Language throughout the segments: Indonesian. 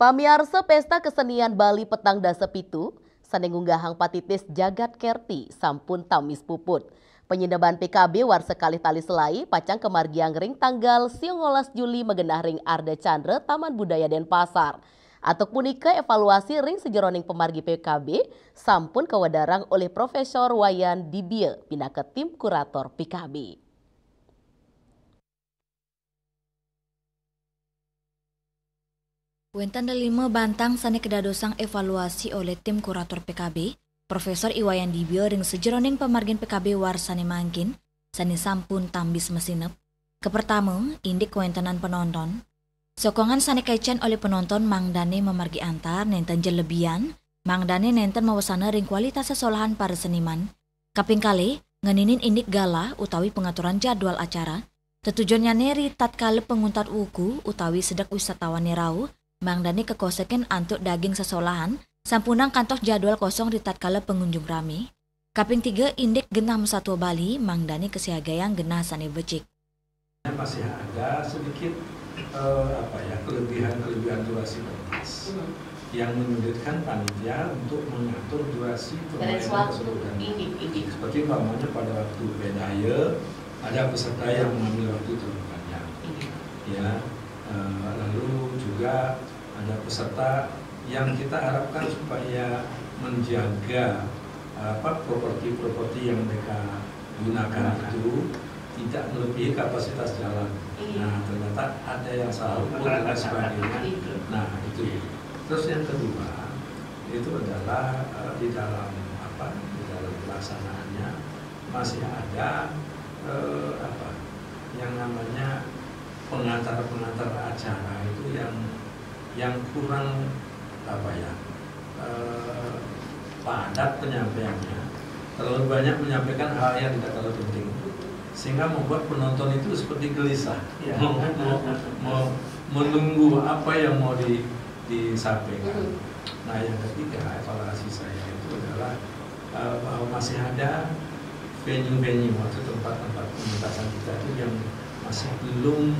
Pamiarsa Pesta Kesenian Bali Petang Dasepitu, sanengunggahang patitis Jagat Kerti, sampun tamis puput. Penyineban PKB war sekali tali selai, pacang kemargiang ring tanggal 19 Juli megenah ring Arda Chandra Taman Budaya Denpasar. Atok punika evaluasi ring sejeroning pemargi PKB, sampun kewadarang oleh Profesor Wayan Dibie, pindah ke tim kurator PKB. Wenten 5 bantang sane kedadosang evaluasi oleh tim kurator PKB, Profesor Iwayan Dibie ring sejeroning pemargin PKB war sane mangkin, sane sampun tambis mesinep. Kepertama, indik wentenan penonton. Sokongan sane kaicen oleh penonton mangdane memargi antar nenten jelebian, mangdane nenten mawasana ring kualitas sesolahan para seniman. Kaping kali, ngeninin indik gala utawi pengaturan jadwal acara, tetujuannya neri tatkala penguntat wuku utawi sedek wisatawan nerau, mangdane kekoseken antuk daging sesolahan, sampunang kantos jadwal kosong di tatkala pengunjung rame. Kaping 3 indik genah Mesatwa Bali, mangdane kesiagayang genah sane becik. Masih ada sedikit kelebihan durasi pentas yang menyulitkan panitia untuk mengatur durasi permainan keseluruhan. Seperti umpamanya pada waktu bedaya ada peserta yang mengambil waktu terlalu panjang, ya. Lalu juga ada peserta yang kita harapkan supaya menjaga properti yang mereka gunakan itu tidak melebihi kapasitas jalan. Nah, ternyata ada yang salah ukur dan sebagainya. Nah, itu. Terus yang kedua itu adalah di dalam pelaksanaannya masih ada yang namanya pengantar acara itu yang kurang padat penyampaiannya, terlalu banyak menyampaikan hal yang tidak terlalu penting, sehingga membuat penonton itu seperti gelisah, mau menunggu apa yang mau disampaikan. Nah, yang ketiga evaluasi saya itu adalah bahwa masih ada venue atau tempat-tempat pementasan kita itu yang masih belum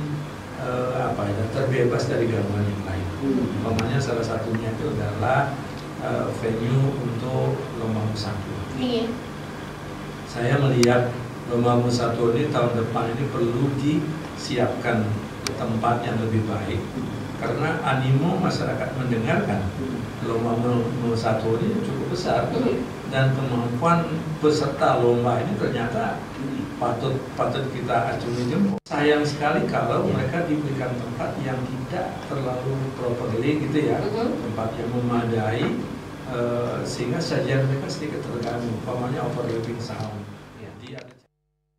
terbebas dari gangguan yang lain. Umpamanya salah satunya itu adalah venue untuk lomba musyawarah. Saya melihat lomba musyawarah ini tahun depan ini perlu disiapkan tempat yang lebih baik, karena animo masyarakat mendengarkan lomba musyawarah ini cukup besar, dan kemampuan peserta lomba ini ternyata patut kita acungi jempol. Sayang sekali kalau mereka diberikan tempat yang tidak terlalu properly gitu ya, tempat yang memadai, sehingga sajian mereka sedikit terganggu, umpamanya overlapping sound.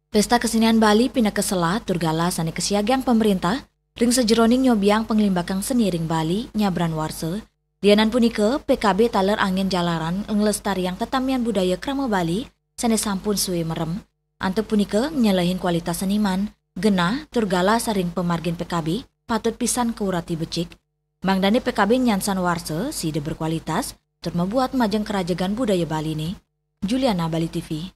Pesta Kesenian Bali pindah ke Sela turgala sane kesiagang pemerintah ring sejeroning nyobiang penglimbakang seni ring Bali nyabran warse. Dianan punika PKB taler angin jalaran ngelestariang tetamian budaya krama Bali sane sampun suwe merem. Antuk punika nyelehin kualitas seniman, genah turgala saring pemargin PKB patut pisan keurati becik. Mangdane PKB nyansan warse side berkualitas tur membuat majeng kerajagan budaya Bali nih. Juliana, Bali TV.